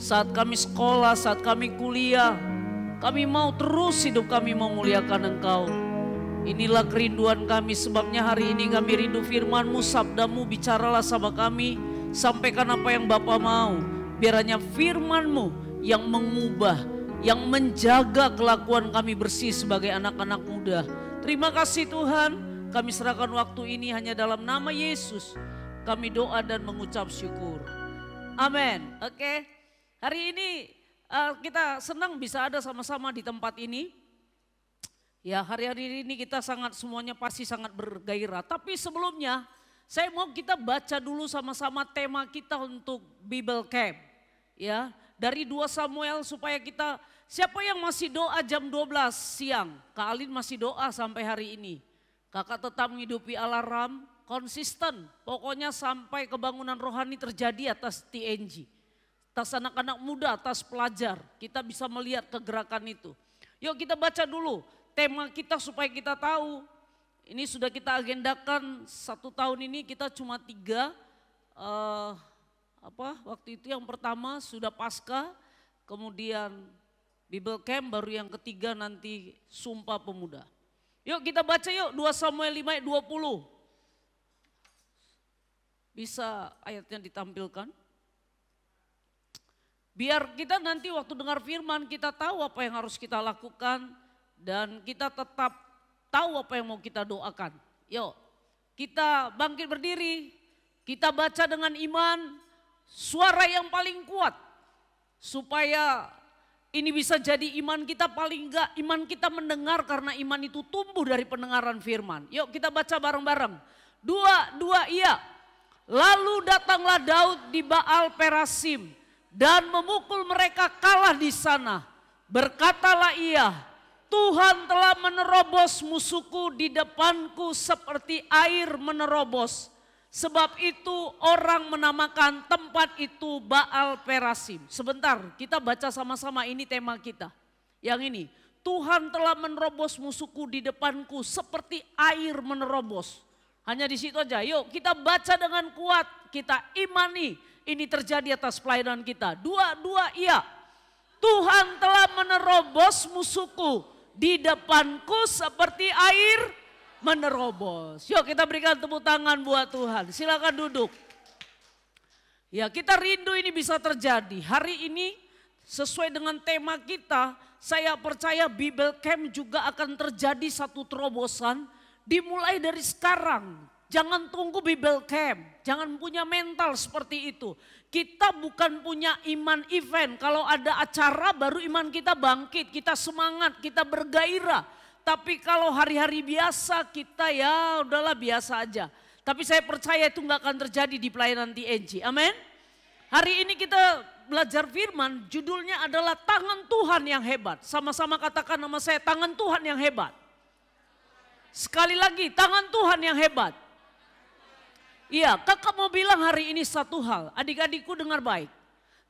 saat kami sekolah, saat kami kuliah. Kami mau terus hidup kami memuliakan Engkau. Inilah kerinduan kami, sebabnya hari ini kami rindu firman-Mu, sabda-Mu, bicaralah sama kami. Sampaikan apa yang Bapa mau. Biar hanya firman-Mu yang mengubah, yang menjaga kelakuan kami bersih sebagai anak-anak muda. Terima kasih Tuhan, kami serahkan waktu ini hanya dalam nama Yesus. Kami doa dan mengucap syukur. Amin. Oke, hari ini kita senang bisa ada sama-sama di tempat ini. Ya, hari-hari ini kita semuanya pasti sangat bergairah. Tapi sebelumnya saya mau kita baca dulu sama-sama tema kita untuk Bible Camp. Ya, dari 2 Samuel supaya kita, siapa yang masih doa jam 12 siang? Kak Alin masih doa sampai hari ini. Kakak tetap menghidupi alarm, konsisten. Pokoknya sampai kebangunan rohani terjadi atas TNG. Atas anak-anak muda, atas pelajar. Kita bisa melihat kegerakan itu. Yuk kita baca dulu tema kita supaya kita tahu. Ini sudah kita agendakan 1 tahun ini, kita cuma 3. Waktu itu yang pertama sudah Paskah, kemudian Bible Camp, baru yang ketiga nanti Sumpah Pemuda. Yuk kita baca yuk 2 Samuel 5 ayat 20. Bisa ayatnya ditampilkan? Biar kita nanti waktu dengar firman kita tahu apa yang harus kita lakukan. Dan kita tetap tahu apa yang mau kita doakan. Yuk, kita bangkit berdiri, kita baca dengan iman, suara yang paling kuat. Supaya ini bisa jadi iman kita, paling enggak iman kita mendengar, karena iman itu tumbuh dari pendengaran firman. Yuk kita baca bareng-bareng. 2, iya. Lalu datanglah Daud di Baal Perasim dan memukul mereka kalah di sana. Berkatalah ia, Tuhan telah menerobos musuhku di depanku seperti air menerobos. Sebab itu orang menamakan tempat itu Baal Perasim. Sebentar, kita baca sama-sama, ini tema kita. Yang ini, Tuhan telah menerobos musuhku di depanku seperti air menerobos. Hanya di situ aja, yuk kita baca dengan kuat, kita imani ini terjadi atas pelayanan kita. 2, iya. Tuhan telah menerobos musuhku di depanku seperti air menerobos. Yuk kita berikan tepuk tangan buat Tuhan. Silakan duduk. Ya, kita rindu ini bisa terjadi. Hari ini sesuai dengan tema kita, saya percaya Bible Camp juga akan terjadi satu terobosan dimulai dari sekarang. Jangan tunggu Bible Camp, jangan punya mental seperti itu. Kita bukan punya iman event, kalau ada acara baru iman kita bangkit, kita semangat, kita bergairah. Tapi kalau hari-hari biasa kita ya udahlah biasa aja. Tapi saya percaya itu nggak akan terjadi di pelayanan TNG, amin. Hari ini kita belajar firman, judulnya adalah tangan Tuhan yang hebat. Sama-sama katakan nama saya, tangan Tuhan yang hebat. Sekali lagi, tangan Tuhan yang hebat. Iya, kakak mau bilang hari ini satu hal, adik-adikku dengar baik.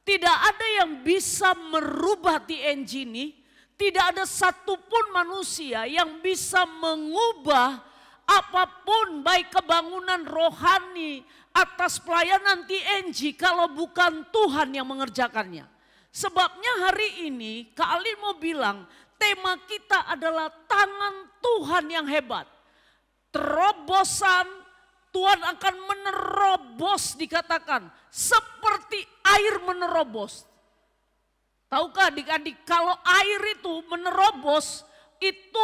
Tidak ada yang bisa merubah TNG ini, tidak ada satupun manusia yang bisa mengubah apapun baik kebangunan rohani atas pelayanan TNG kalau bukan Tuhan yang mengerjakannya. Sebabnya hari ini Kak Alin mau bilang tema kita adalah tangan Tuhan yang hebat. Terobosan Tuhan akan menerobos, dikatakan seperti air menerobos. Tahukah adik-adik kalau air itu menerobos itu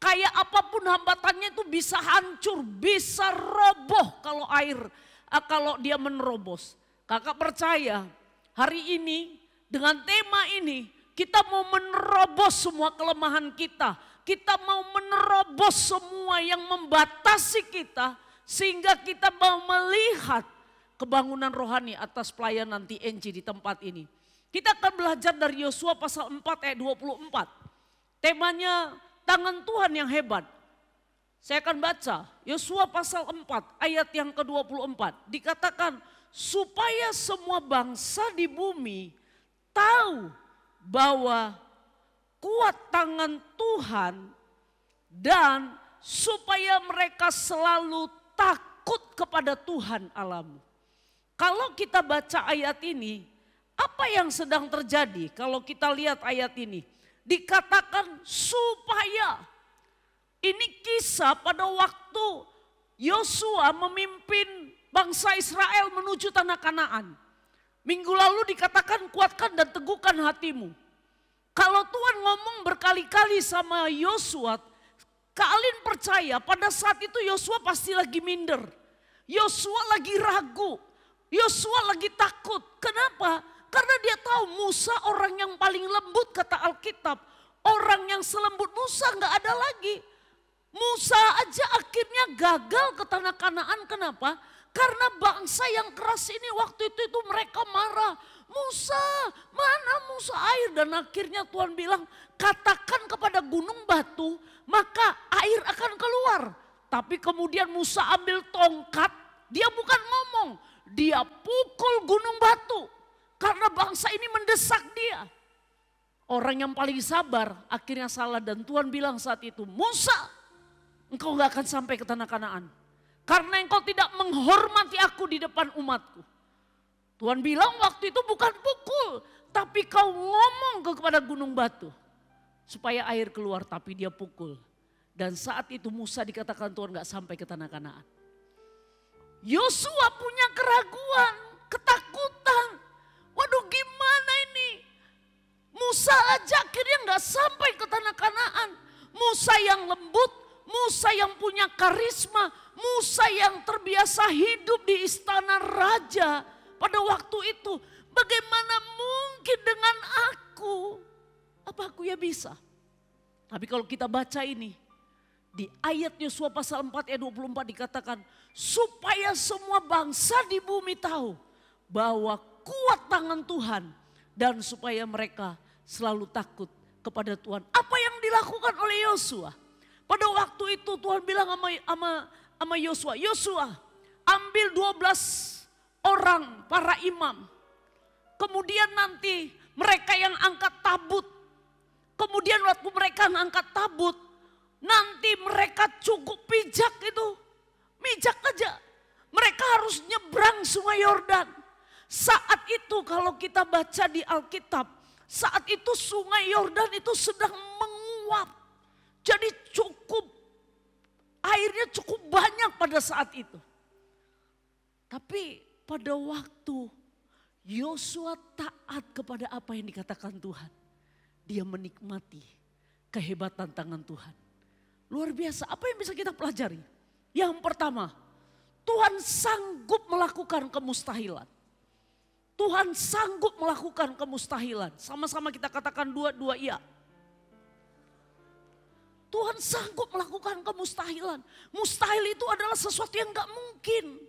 kayak apapun hambatannya itu bisa hancur, bisa roboh kalau dia menerobos. Kakak percaya hari ini dengan tema ini kita mau menerobos semua kelemahan kita. Kita mau menerobos semua yang membatasi kita. Sehingga kita mau melihat kebangunan rohani atas pelayanan TNG di tempat ini. Kita akan belajar dari Yosua pasal 4 ayat 24. Temanya tangan Tuhan yang hebat. Saya akan baca Yosua pasal 4 ayat yang ke-24. Dikatakan supaya semua bangsa di bumi tahu bahwa kuat tangan Tuhan dan supaya mereka selalu takut kepada Tuhan Allahmu. Kalau kita baca ayat ini, Apa yang sedang terjadi kalau kita lihat ayat ini? Dikatakan supaya. Ini kisah pada waktu Yosua memimpin bangsa Israel menuju tanah Kanaan. Minggu lalu dikatakan kuatkan dan teguhkan hatimu. Kalau Tuhan ngomong berkali-kali sama Yosua, kalian percaya pada saat itu Yosua pasti lagi minder. Yosua lagi ragu. Yosua lagi takut. Kenapa? Karena dia tahu Musa orang yang paling lembut kata Alkitab. Orang yang selembut Musa gak ada lagi. Musa aja akhirnya gagal ke tanah Kanaan. Kenapa? Karena bangsa yang keras ini waktu itu mereka marah. Musa, mana Musa air? Dan akhirnya Tuhan bilang, katakan kepada gunung batu, maka air akan keluar. Tapi kemudian Musa ambil tongkat, dia bukan ngomong, dia pukul gunung batu. Karena bangsa ini mendesak dia. Orang yang paling sabar akhirnya salah dan Tuhan bilang saat itu, Musa, engkau gak akan sampai ke tanah Kanaan. Karena engkau tidak menghormati aku di depan umatku. Tuhan bilang waktu itu bukan pukul, tapi kau ngomong kepada gunung batu. Supaya air keluar, tapi dia pukul. Dan saat itu Musa dikatakan Tuhan gak sampai ke tanah Kanaan. Yosua punya keraguan, ketakutan. Waduh gimana ini? Musa aja akhirnya gak sampai ke tanah Kanaan. Musa yang lembut, Musa yang punya karisma, Musa yang terbiasa hidup di istana raja pada waktu itu. Bagaimana mungkin dengan aku? Apa aku ya bisa? Tapi kalau kita baca ini, di ayat Yosua pasal 4 ayat 24 dikatakan, supaya semua bangsa di bumi tahu bahwa kuat tangan Tuhan dan supaya mereka selalu takut kepada Tuhan. Apa yang dilakukan oleh Yosua? Pada waktu itu Tuhan bilang sama Yosua, Yosua ambil 12 orang para imam. Kemudian nanti mereka yang angkat tabut. Kemudian waktu mereka angkat tabut, nanti mereka cukup pijak itu. Mijak aja. Mereka harus nyebrang sungai Yordan. Saat itu kalau kita baca di Alkitab, saat itu sungai Yordan itu sedang menguap. Jadi airnya cukup banyak pada saat itu. Tapi pada waktu Yosua taat kepada apa yang dikatakan Tuhan, dia menikmati kehebatan tangan Tuhan. Luar biasa, apa yang bisa kita pelajari? Yang pertama, Tuhan sanggup melakukan kemustahilan. Tuhan sanggup melakukan kemustahilan. Sama-sama kita katakan dua iya. Tuhan sanggup melakukan kemustahilan. Mustahil itu adalah sesuatu yang gak mungkin.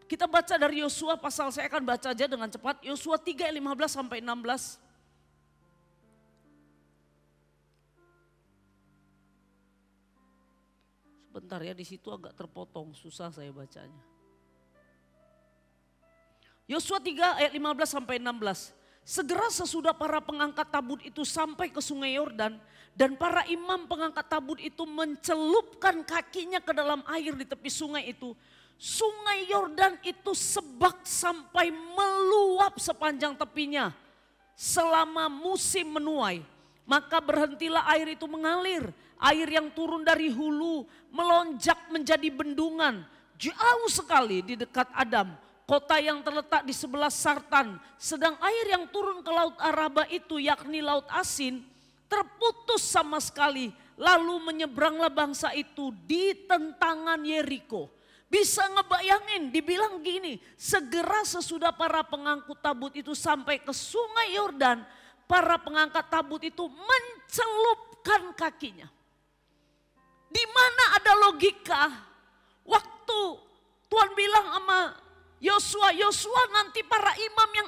Kita baca dari Yosua pasal, saya akan baca aja dengan cepat. Yosua 3 ayat 15 sampai 16. Sebentar ya, di situ agak terpotong, susah saya bacanya. Yosua 3 ayat 15 sampai 16. Segera sesudah para pengangkat tabut itu sampai ke sungai Yordan dan para imam pengangkat tabut itu mencelupkan kakinya ke dalam air di tepi sungai itu. Sungai Yordan itu sebak sampai meluap sepanjang tepinya selama musim menuai. Maka berhentilah air itu mengalir. Air yang turun dari hulu melonjak menjadi bendungan jauh sekali di dekat Adam, kota yang terletak di sebelah Sartan. Sedang air yang turun ke laut Araba itu, yakni laut asin, terputus sama sekali. Lalu menyeberanglah bangsa itu di tentangan Yeriko. Bisa ngebayangin, dibilang gini, segera sesudah para pengangkut tabut itu sampai ke sungai Yordan, para pengangkat tabut itu mencelupkan kakinya. Di mana ada logika? Waktu Tuhan bilang sama Yosua nanti para imam yang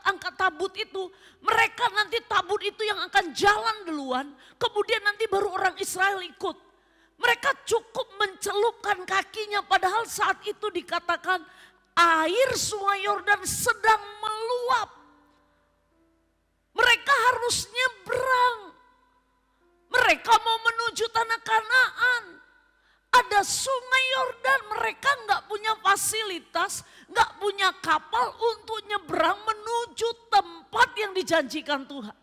angkat tabut itu, mereka nanti tabut itu yang akan jalan duluan, kemudian nanti baru orang Israel ikut. Mereka cukup mencelupkan kakinya, padahal saat itu dikatakan air sungai Yordan sedang meluap. Mereka harus nyebrang. Mereka mau menuju tanah Kanaan. Ada sungai Yordan, mereka nggak punya fasilitas, nggak punya kapal untuk nyebrang menuju tempat yang dijanjikan Tuhan.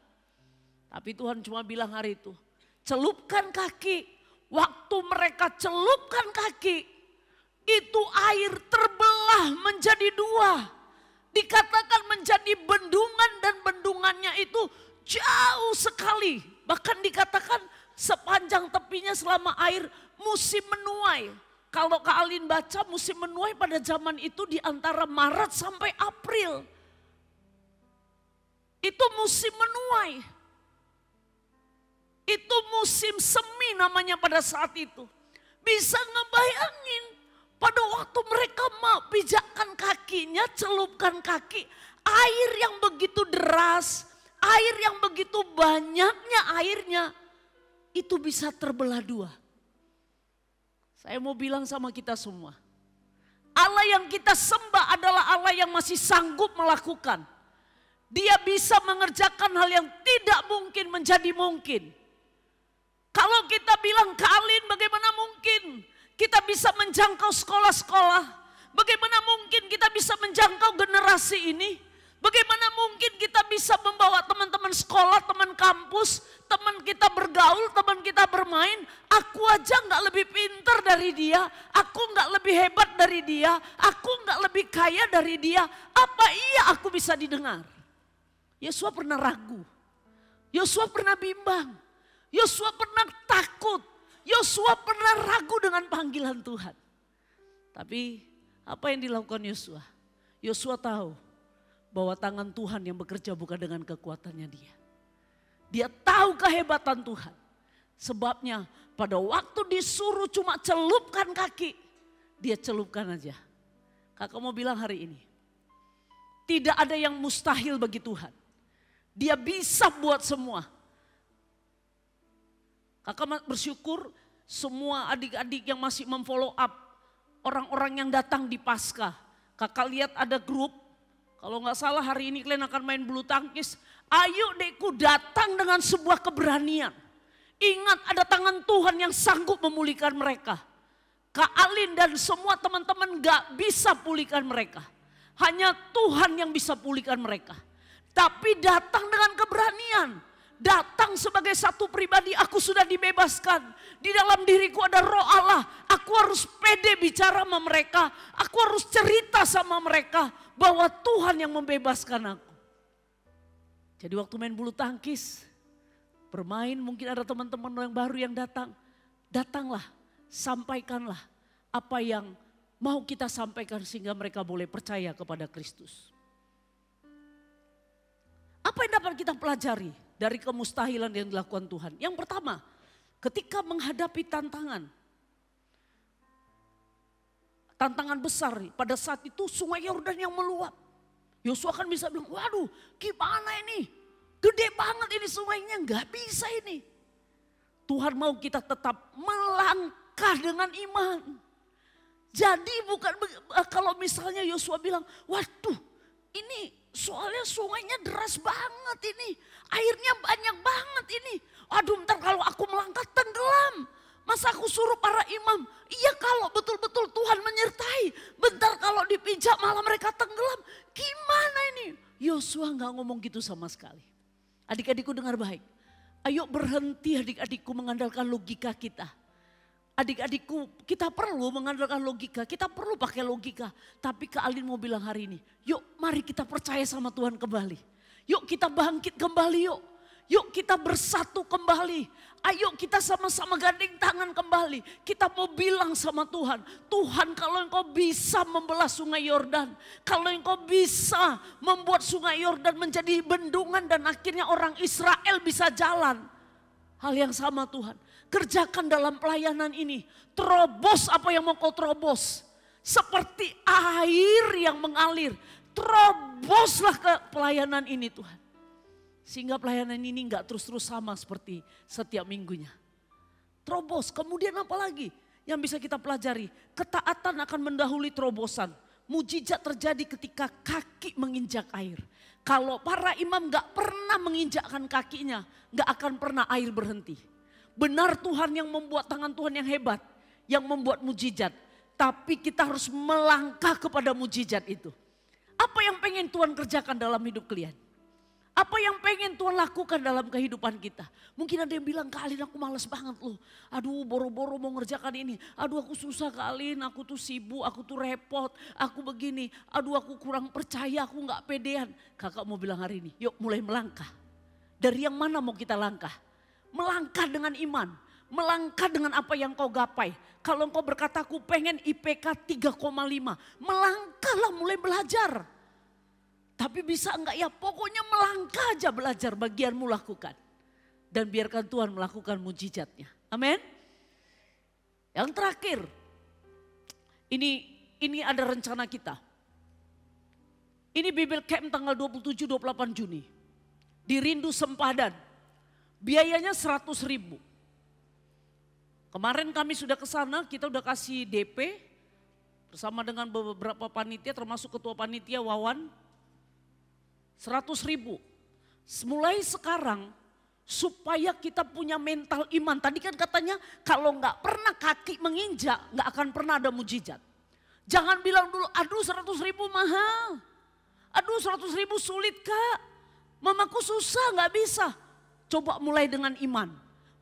Tapi Tuhan cuma bilang hari itu, celupkan kaki. Waktu mereka celupkan kaki, itu air terbelah menjadi dua. Dikatakan menjadi bendungan dan bendungannya itu jauh sekali. Bahkan dikatakan sepanjang tepinya selama air musim menuai. Kalau Kak Alin baca musim menuai pada zaman itu di antara Maret sampai April. Itu musim menuai. Itu musim semi namanya pada saat itu. Bisa ngebayangin pada waktu mereka mau pijakkan kakinya, celupkan kaki. Air yang begitu deras, air yang begitu banyaknya airnya. Itu bisa terbelah dua. Saya mau bilang sama kita semua. Allah yang kita sembah adalah Allah yang masih sanggup melakukan. Dia bisa mengerjakan hal yang tidak mungkin menjadi mungkin. Kalau kita bilang Kak Alin bagaimana mungkin kita bisa menjangkau sekolah-sekolah. Bagaimana mungkin kita bisa menjangkau generasi ini. Bagaimana mungkin kita bisa membawa teman-teman sekolah, teman kampus, teman kita bergaul, teman kita bermain. Aku aja gak lebih pintar dari dia, aku gak lebih hebat dari dia, aku gak lebih kaya dari dia. Apa iya aku bisa didengar? Yosua pernah ragu, Yosua pernah bimbang, Yosua pernah takut, Yosua pernah ragu dengan panggilan Tuhan. Tapi apa yang dilakukan Yosua? Yosua tahu bahwa tangan Tuhan yang bekerja bukan dengan kekuatannya dia. Dia tahu kehebatan Tuhan. Sebabnya pada waktu disuruh cuma celupkan kaki, dia celupkan aja. Kakak mau bilang hari ini, tidak ada yang mustahil bagi Tuhan. Dia bisa buat semua. Kakak bersyukur semua adik-adik yang masih memfollow up orang-orang yang datang di Paskah. Kakak lihat ada grup, kalau nggak salah hari ini kalian akan main bulu tangkis. Ayo dekku datang dengan sebuah keberanian. Ingat ada tangan Tuhan yang sanggup memulihkan mereka. Kak Alin dan semua teman-teman gak bisa pulihkan mereka. Hanya Tuhan yang bisa pulihkan mereka. Tapi datang dengan keberanian. Datang sebagai satu pribadi, aku sudah dibebaskan. Di dalam diriku ada roh Allah. Aku harus pede bicara sama mereka. Aku harus cerita sama mereka bahwa Tuhan yang membebaskan aku. Jadi waktu main bulu tangkis, bermain mungkin ada teman-teman yang baru yang datang. Datanglah, sampaikanlah apa yang mau kita sampaikan sehingga mereka boleh percaya kepada Kristus. Apa yang dapat kita pelajari dari kemustahilan yang dilakukan Tuhan? Yang pertama, ketika menghadapi tantangan besar pada saat itu sungai Yordan yang meluap. Yosua kan bisa bilang, waduh gimana ini? Gede banget ini sungainya, gak bisa ini. Tuhan mau kita tetap melangkah dengan iman. Jadi bukan kalau misalnya Yosua bilang, waduh ini soalnya sungainya deras banget ini. Airnya banyak banget ini. Aduh ntar kalau aku melangkah tenggelam. Masa aku suruh para imam, iya kalau betul-betul Tuhan menyertai. Bentar kalau dipijak malah mereka tenggelam. Gimana ini? Yosua gak ngomong gitu sama sekali. Adik-adikku dengar baik. Ayo berhenti adik-adikku mengandalkan logika kita. Adik-adikku kita perlu mengandalkan logika, kita perlu pakai logika. Tapi Kak Alin mau bilang hari ini, yuk mari kita percaya sama Tuhan kembali. Yuk kita bangkit kembali yuk. Yuk kita bersatu kembali. Ayo kita sama-sama gandeng tangan kembali. Kita mau bilang sama Tuhan. Tuhan kalau engkau bisa membelah sungai Yordan. Kalau engkau bisa membuat sungai Yordan menjadi bendungan dan akhirnya orang Israel bisa jalan. Hal yang sama Tuhan. Kerjakan dalam pelayanan ini. Terobos apa yang mau kau terobos. Seperti air yang mengalir. Teroboslah ke pelayanan ini Tuhan. Sehingga pelayanan ini enggak terus-terus sama seperti setiap minggunya. Terobos, kemudian apa lagi yang bisa kita pelajari? Ketaatan akan mendahului terobosan. Mujizat terjadi ketika kaki menginjak air. Kalau para imam enggak pernah menginjakkan kakinya, enggak akan pernah air berhenti. Benar Tuhan yang membuat tangan Tuhan yang hebat. yang membuat mujizat. Tapi kita harus melangkah kepada mujizat itu. Apa yang pengen Tuhan kerjakan dalam hidup kalian? Apa yang pengen Tuhan lakukan dalam kehidupan kita? Mungkin ada yang bilang, Kak Alin aku malas banget loh. Aduh boro-boro mau ngerjakan ini. Aduh aku susah Kak Alin, aku tuh sibuk, aku tuh repot, aku begini. Aduh aku kurang percaya, aku gak pedean. Kakak mau bilang hari ini, yuk mulai melangkah. Dari yang mana mau kita langkah? Melangkah dengan iman. Melangkah dengan apa yang kau gapai. Kalau engkau berkata aku pengen IPK 3,5. Melangkahlah mulai belajar. Tapi bisa enggak ya pokoknya melangkah aja belajar bagianmu lakukan. Dan biarkan Tuhan melakukan mujizatnya. Amin. Yang terakhir. Ini ada rencana kita. Ini Bible Camp tanggal 27-28 Juni. Di Rindu Sempadan. Biayanya 100.000. Kemarin kami sudah ke sana, kita udah kasih DP bersama dengan beberapa panitia termasuk ketua panitia Wawan. 100.000. Mulai sekarang supaya kita punya mental iman. Tadi kan katanya kalau nggak pernah kaki menginjak nggak akan pernah ada mujizat. Jangan bilang dulu aduh 100.000 mahal. Aduh 100.000 sulit Kak. Mamaku susah nggak bisa. Coba mulai dengan iman.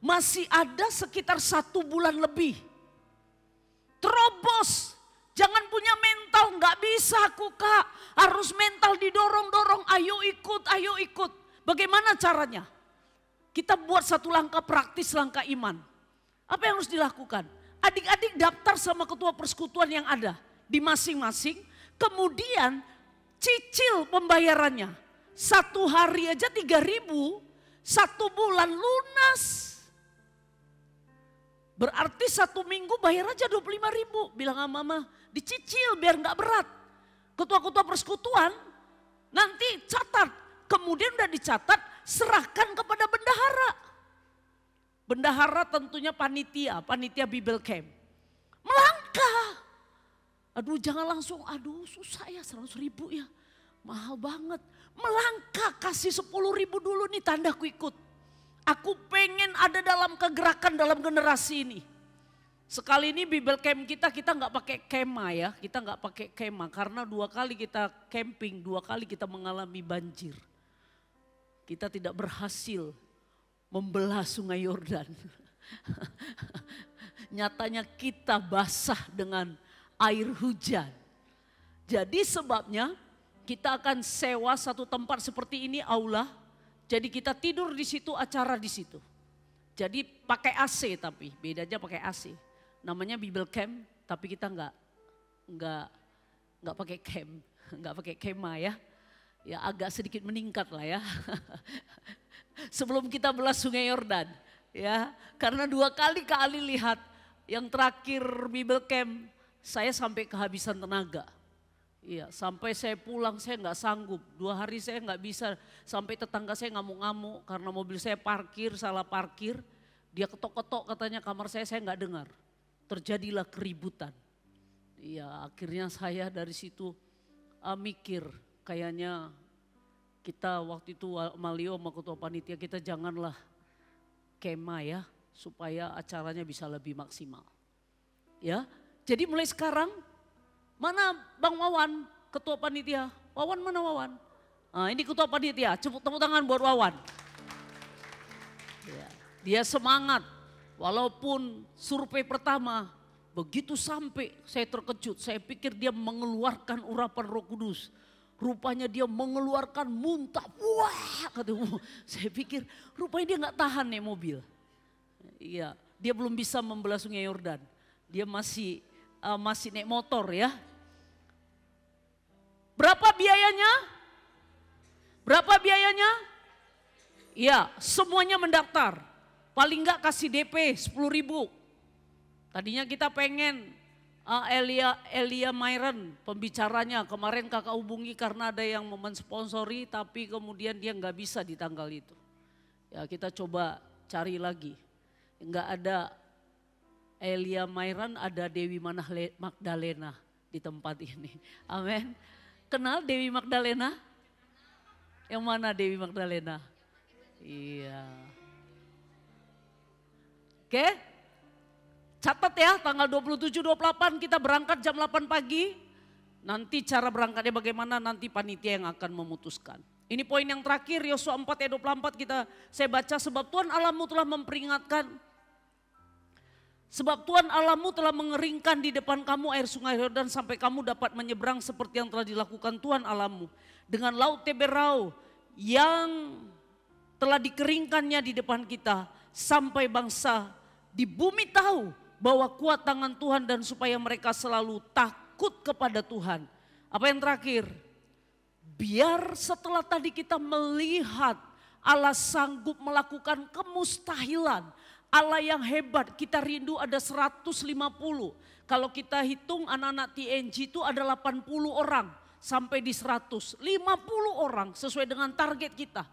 Masih ada sekitar 1 bulan lebih. Terobos. Jangan punya mental, nggak bisa aku Kak. Harus mental didorong-dorong, ayo ikut. Bagaimana caranya? Kita buat satu langkah praktis, langkah iman. Apa yang harus dilakukan? Adik-adik daftar sama ketua persekutuan yang ada di masing-masing. Kemudian cicil pembayarannya. 1 hari aja 3.000, 1 bulan lunas. Berarti 1 minggu bayar aja 25.000. Bilang sama mama, dicicil biar gak berat. Ketua-ketua persekutuan nanti catat. Kemudian udah dicatat, serahkan kepada bendahara. Bendahara tentunya panitia Bible Camp. Melangkah. Aduh jangan langsung, aduh susah ya 100.000 ya. Mahal banget. Melangkah kasih 10.000 dulu nih tandaku ikut. Aku pengen ada dalam kegerakan dalam generasi ini. Sekali ini Bible Camp kita nggak pakai kema ya. Kita nggak pakai kema karena 2 kali kita camping, 2 kali kita mengalami banjir. Kita tidak berhasil membelah sungai Yordan. Nyatanya kita basah dengan air hujan. Jadi sebabnya kita akan sewa satu tempat seperti ini aula. Jadi kita tidur di situ, acara di situ. Jadi pakai AC tapi bedanya pakai AC. Namanya Bible Camp tapi kita nggak pakai camp, nggak pakai kema ya. Ya agak sedikit meningkat lah ya. Sebelum kita belah sungai Yordan ya. Karena 2 kali Kak Ali lihat yang terakhir Bible Camp saya sampai kehabisan tenaga. Iya, sampai saya pulang saya nggak sanggup. 2 hari saya nggak bisa, sampai tetangga saya ngamuk-ngamuk karena mobil saya salah parkir. Dia ketok-ketok katanya kamar saya nggak dengar. Terjadilah keributan. Iya, akhirnya saya dari situ mikir kayaknya kita waktu itu Malio sama ketua panitia kita janganlah kema ya supaya acaranya bisa lebih maksimal. Ya, jadi mulai sekarang. Mana Bang Wawan, ketua panitia? Wawan mana Wawan? Nah, ini ketua panitia, tepuk tangan buat Wawan. Ya, dia semangat, walaupun survei pertama, begitu sampai saya terkejut. Saya pikir dia mengeluarkan urapan Roh Kudus. Rupanya dia mengeluarkan muntah. Wah, katanya. Saya pikir rupanya dia nggak tahan nih mobil. Iya, dia belum bisa membelah sungai Yordan. Dia masih naik motor ya. Berapa biayanya? Berapa biayanya? Ya, semuanya mendaftar. Paling enggak kasih DP 10.000. Tadinya kita pengen Elia Myron pembicaranya. Kemarin kakak hubungi karena ada yang mensponsori tapi kemudian dia nggak bisa di tanggal itu. Ya kita coba cari lagi. Enggak ada Elia Myron, ada Dewi Magdalena di tempat ini. Amin. Kenal Dewi Magdalena? Yang mana Dewi Magdalena? Iya. Oke. Catat ya, tanggal 27-28 kita berangkat jam 8 pagi. Nanti cara berangkatnya bagaimana nanti panitia yang akan memutuskan. Ini poin yang terakhir, Yosua 4 ayat 24 saya baca, sebab Tuhan Allahmu telah memperingatkan. Sebab Tuhan Allahmu telah mengeringkan di depan kamu air sungai Yordan sampai kamu dapat menyeberang seperti yang telah dilakukan Tuhan Allahmu. Dengan laut Teberau yang telah dikeringkannya di depan kita. Sampai bangsa di bumi tahu bahwa kuat tangan Tuhan dan supaya mereka selalu takut kepada Tuhan. Apa yang terakhir? Biar setelah tadi kita melihat Allah sanggup melakukan kemustahilan. Allah yang hebat, kita rindu ada 150. Kalau kita hitung anak-anak TNG itu ada 80 orang sampai di 100. 50 orang sesuai dengan target kita.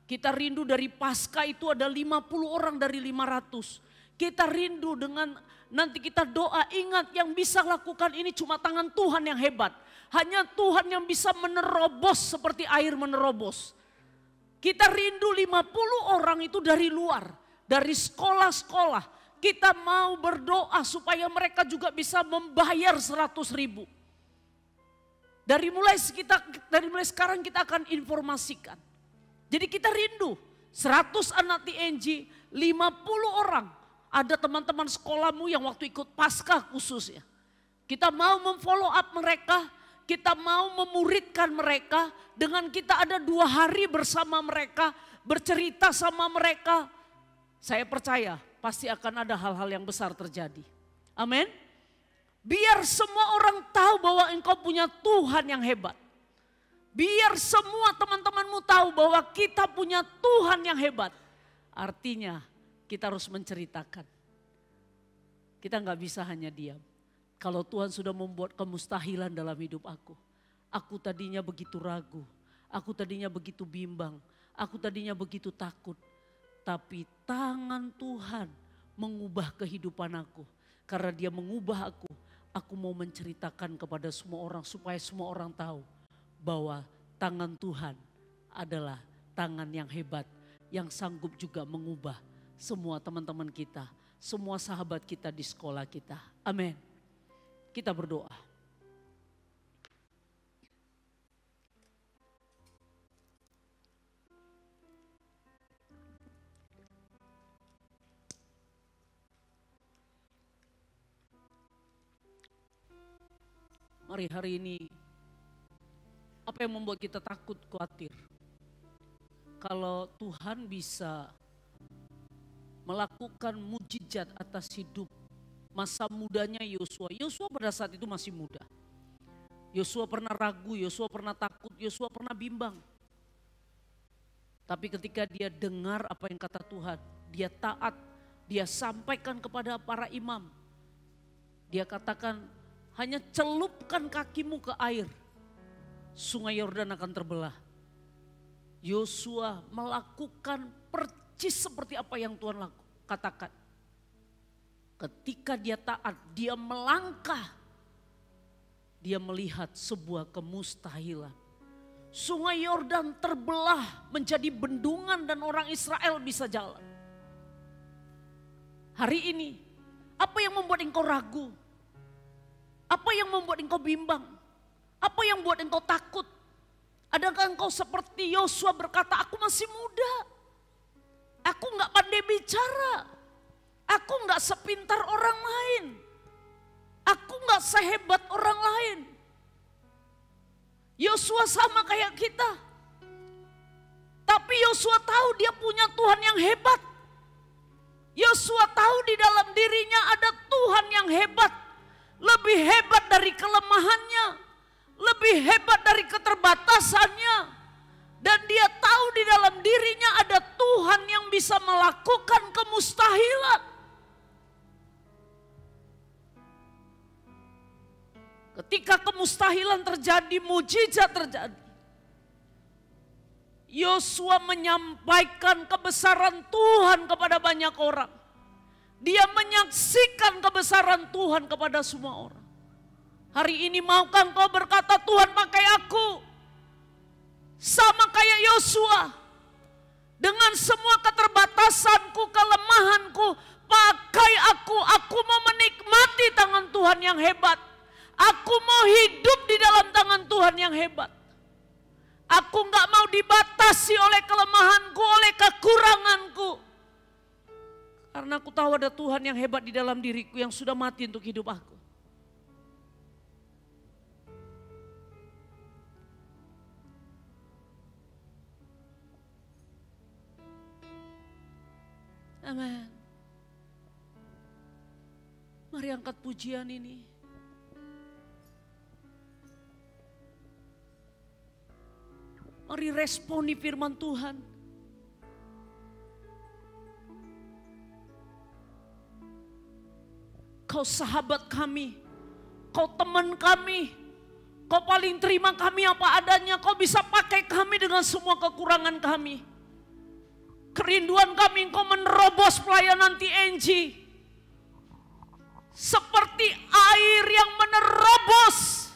Kita rindu dari Pasca itu ada 50 orang dari 500. Kita rindu dengan nanti kita doa, ingat yang bisa lakukan ini cuma tangan Tuhan yang hebat. Hanya Tuhan yang bisa menerobos seperti air menerobos. Kita rindu 50 orang itu dari luar. Dari sekolah-sekolah kita mau berdoa supaya mereka juga bisa membayar 100.000. Dari mulai sekarang kita akan informasikan. Jadi kita rindu 100 anak TNG, 50 orang. Ada teman-teman sekolahmu yang waktu ikut Paskah khususnya. Kita mau memfollow up mereka, kita mau memuridkan mereka dengan kita ada 2 hari bersama mereka, bercerita sama mereka. Saya percaya pasti akan ada hal-hal yang besar terjadi. Amin. Biar semua orang tahu bahwa engkau punya Tuhan yang hebat. Biar semua teman-temanmu tahu bahwa kita punya Tuhan yang hebat. Artinya kita harus menceritakan. Kita nggak bisa hanya diam. Kalau Tuhan sudah membuat kemustahilan dalam hidup aku. Aku tadinya begitu ragu. Aku tadinya begitu bimbang. Aku tadinya begitu takut. Tapi tangan Tuhan mengubah kehidupan aku. Karena dia mengubah aku mau menceritakan kepada semua orang supaya semua orang tahu bahwa tangan Tuhan adalah tangan yang hebat. Yang sanggup juga mengubah semua teman-teman kita, semua sahabat kita di sekolah kita. Amin. Kita berdoa. Mari hari ini, apa yang membuat kita takut, khawatir? Kalau Tuhan bisa melakukan mujizat atas hidup masa mudanya Yosua. Yosua pada saat itu masih muda. Yosua pernah ragu, Yosua pernah takut, Yosua pernah bimbang. Tapi ketika dia dengar apa yang kata Tuhan, dia taat, dia sampaikan kepada para imam. Dia katakan, hanya celupkan kakimu ke air, sungai Yordan akan terbelah. Yosua melakukan percis seperti apa yang Tuhan katakan. Ketika dia taat, dia melangkah. Dia melihat sebuah kemustahilan. Sungai Yordan terbelah menjadi bendungan dan orang Israel bisa jalan. Hari ini, apa yang membuat engkau ragu? Apa yang membuat engkau bimbang? Apa yang membuat engkau takut? Adakah engkau seperti Yosua berkata, aku masih muda. Aku gak pandai bicara. Aku gak sepintar orang lain. Aku gak sehebat orang lain. Yosua sama kayak kita. Tapi Yosua tahu dia punya Tuhan yang hebat. Yosua tahu di dalam dirinya ada Tuhan yang hebat. Lebih hebat dari kelemahannya, lebih hebat dari keterbatasannya. Dan dia tahu di dalam dirinya ada Tuhan yang bisa melakukan kemustahilan. Ketika kemustahilan terjadi, mujizat terjadi. Yosua menyampaikan kebesaran Tuhan kepada banyak orang. Dia menyaksikan kebesaran Tuhan kepada semua orang. Hari ini maukah engkau berkata, Tuhan pakai aku. Sama kayak Yosua. Dengan semua keterbatasanku, kelemahanku. Pakai aku mau menikmati Tuhan yang hebat. Aku mau hidup di dalam tangan Tuhan yang hebat. Aku gak mau dibatasi oleh kelemahanku, oleh kekuranganku. Karena aku tahu ada Tuhan yang hebat di dalam diriku yang sudah mati untuk hidup aku. Amin. Mari angkat pujian ini. Mari responi firman Tuhan. Kau sahabat kami, kau teman kami, kau paling terima kami apa adanya, kau bisa pakai kami dengan semua kekurangan kami. Kerinduan kami engkau menerobos pelayanan TNG. Seperti air yang menerobos,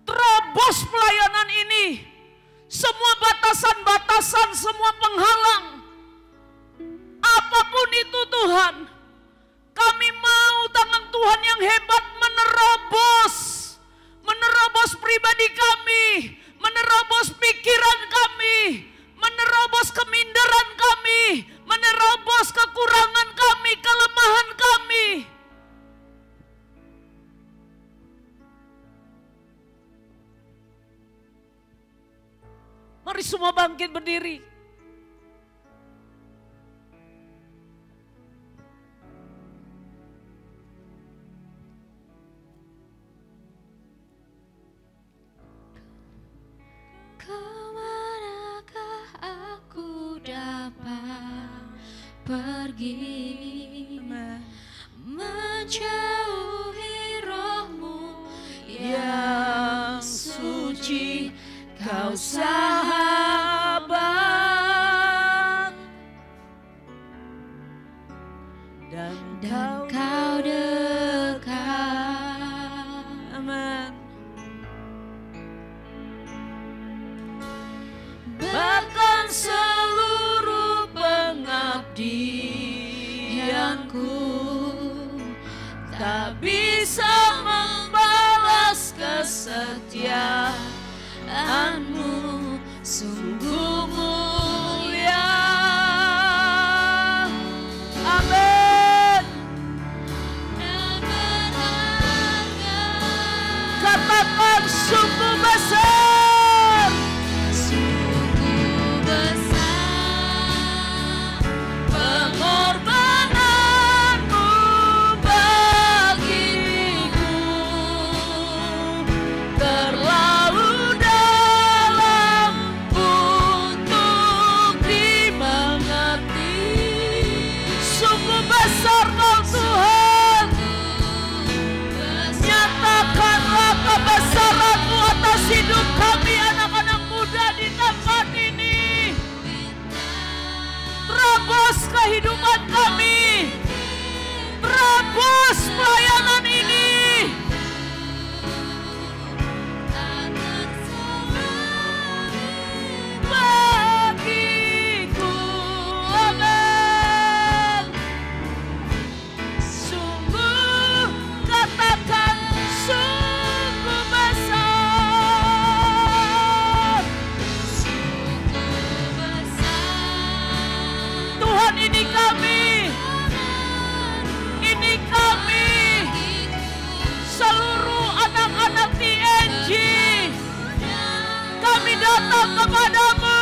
terobos pelayanan ini. Semua batasan-batasan, semua penghalang. Apapun itu Tuhan, kami mau tangan Tuhan yang hebat menerobos. Menerobos pribadi kami, menerobos pikiran kami, menerobos keminderan kami, menerobos kekurangan kami, kelemahan kami. Mari semua bangkit berdiri. Kemanakah aku dapat pergi, menjauhi roh-Mu yang suci. Kau sahabat dan kau dekat. Amin. Bahkan seluruh pengabdianku tak bisa membalas kesetiaan Tuhanmu sungguh mulia. Amin. Katakan sungguh besar. Sungguh besar Pengorbananmu bagiku, terlalu dalam untuk dimengerti. Sungguh besar Kau Tuhan. Nyatakanlah kebesaran-Mu atas hidup kami anak-anak muda di tempat ini. Terobos kehidupan kami, terobos pelayanan ini. Bagiku, amin. Sungguh, katakan sungguh besar. Tuhan, ini kami, seluruh anak-anak TNG, kami datang kepadamu.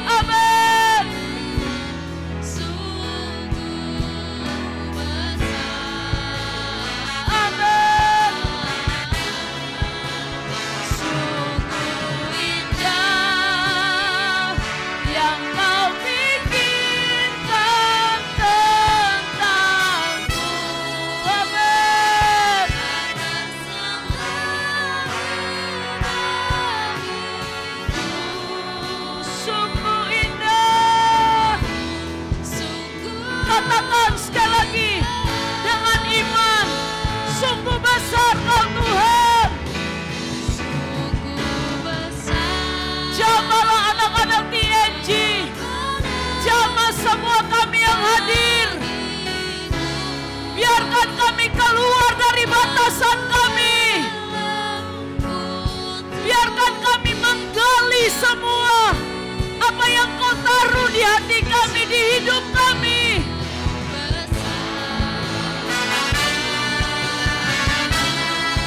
Amin. Amin. Sungguh indah yang Kau pikirkan tentangku. Amin. Sungguh indah. Katakan sekali lagi dengan iman. Sungguh besar Kau Tuhan. Jamahlah anak-anak TNG. Jamah semua kami yang hadir. urusan kami. Biarkan kami menggali semua apa yang Kau taruh di hati kami, di hidup kami.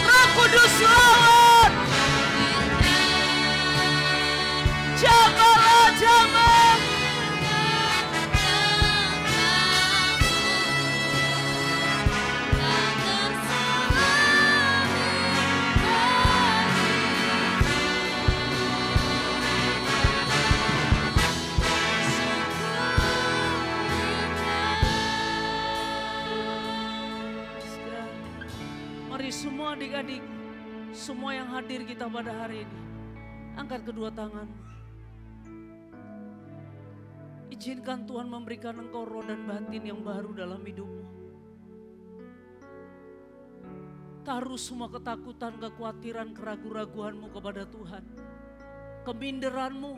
Roh Kudus lawan. Jamahlah, jamah. Mari semua adik-adik, semua yang hadir kita pada hari ini, angkat kedua tangan. Izinkan Tuhan memberikan engkau roh dan batin yang baru dalam hidupmu. Taruh semua ketakutan, kekhawatiran, keraguan-raguanmu kepada Tuhan. Keminderanmu,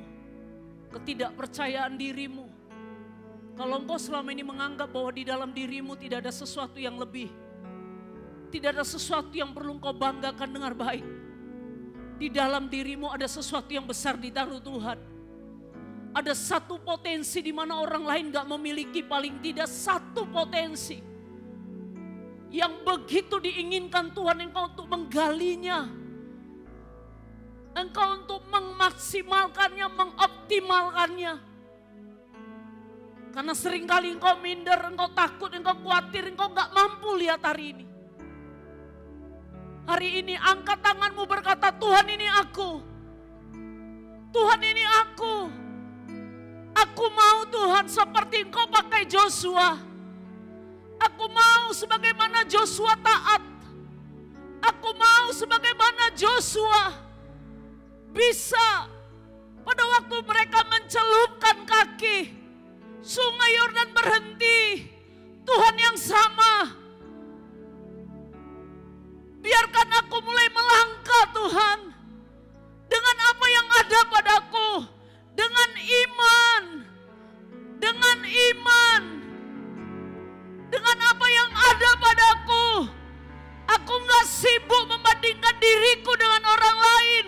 ketidakpercayaan dirimu. Kalau engkau selama ini menganggap bahwa di dalam dirimu tidak ada sesuatu yang lebih. Tidak ada sesuatu yang perlu engkau banggakan dengan baik. Di dalam dirimu ada sesuatu yang besar ditaruh Tuhan. Ada satu potensi di mana orang lain gak memiliki, paling tidak satu potensi. Yang begitu diinginkan Tuhan engkau untuk menggalinya. Engkau untuk memaksimalkannya, mengoptimalkannya. Karena seringkali engkau minder, engkau takut, engkau khawatir, engkau gak mampu lihat hari ini. Hari ini angkat tanganmu berkata, Tuhan ini aku. Tuhan ini aku. Aku mau Tuhan seperti engkau pakai Joshua. Aku mau sebagaimana Joshua taat. Aku mau sebagaimana Joshua bisa pada waktu mereka mencelupkan kaki. Sungai Yordan berhenti. Tuhan yang sama. Biarkan aku mulai melangkah Tuhan. Dengan apa yang ada padaku. Dengan iman. Dengan iman. Dengan apa yang ada padaku. Aku gak sibuk membandingkan diriku dengan orang lain.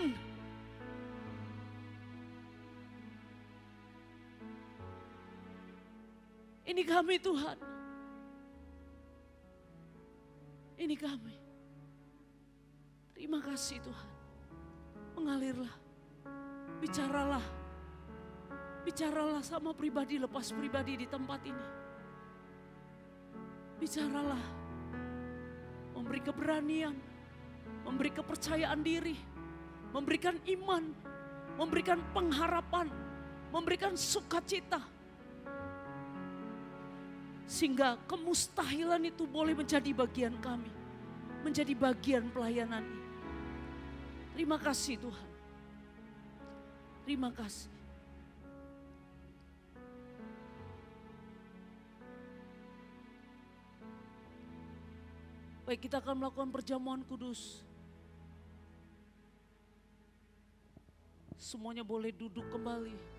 Ini kami Tuhan. Ini kami. Terima kasih Tuhan. Mengalirlah. Bicaralah. Bicaralah sama pribadi lepas pribadi di tempat ini. Bicaralah. Memberi keberanian. Memberi kepercayaan diri. Memberikan iman. Memberikan pengharapan. Memberikan sukacita. Sehingga kemustahilan itu boleh menjadi bagian kami. Menjadi bagian pelayanan ini. Terima kasih Tuhan. Terima kasih. Baik, kita akan melakukan perjamuan kudus. Semuanya boleh duduk kembali.